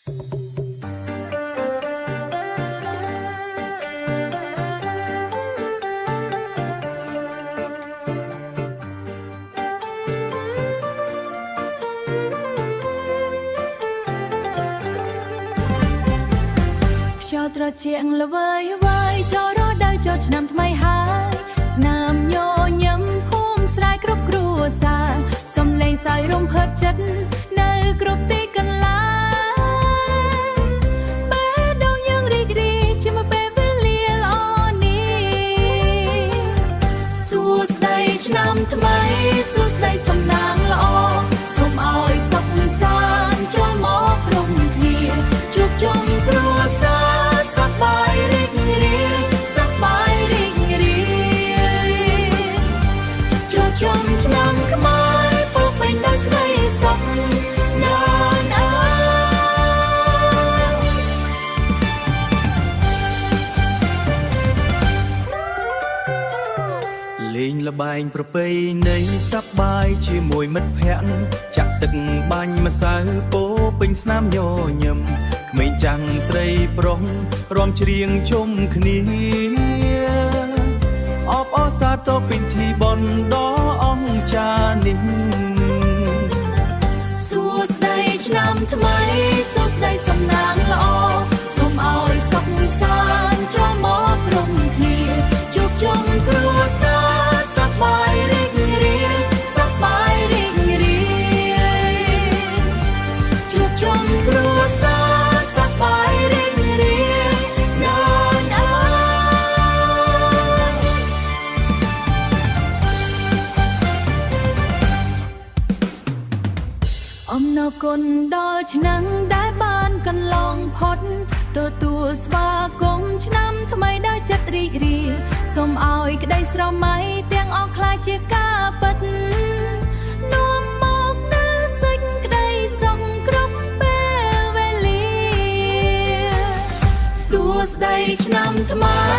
ត្រជាក់ល្វើយវាយចូលរដូវចូលឆ្នាំថ្មីហើយស្នាមញញឹមភូមិស្រែគ្រប់គ្រួសារសំឡេងសើចរំភើបចិត្តនៅគ្រប់ទីកន្លែងបេះដូងយើងរីករាយជាមួយពេលវេលាល្អនេះសួស្តីឆ្នាំថ្មីសួស្តីសំណាងល្អសូមឲ្យសុខសាន្តចូលមកក្រុមគ្នាជួបជុំគ្រួសារឆ្នាំខ្មែរពោពេញដោយស្ដីសុខណានអើលេងល្បែងប្រពៃណីសប្បាយជាមួយមិត្តភ័ក្តិចាក់ទឹកបាញ់ម្សៅពោពេញស្នាមញញឹមក្មេងចាំងស្រីប្រុសរាំច្រៀងជុំគ្នាអបអរសាទរពិធីបុណ្យដ៏អស្ចារ្យនេះសួស្តីឆ្នាំថ្មីសួស្តីសំណាងល្អសូមឲ្យសុខសាន្តចូលមកក្រុមគ្នាជួបជុំគ្រួសារសប្បាយរីករាយសប្បាយរីករាយជួបជុំគ្រួសារសប្បាយរីករាយណានអើអំណរគុណដល់ឆ្នាំដែលបានកន្លងផុតទទួលស្វាគមន៍ឆ្នាំថ្មីដោយចិត្តរីករាយសូមឲ្យក្តីស្រមៃទាំងអស់ខ្លាចជាការពិតនាំមកនូវសេចក្តីសុខគ្រប់ពេលវេលាសួស្តីឆ្នាំថ្មី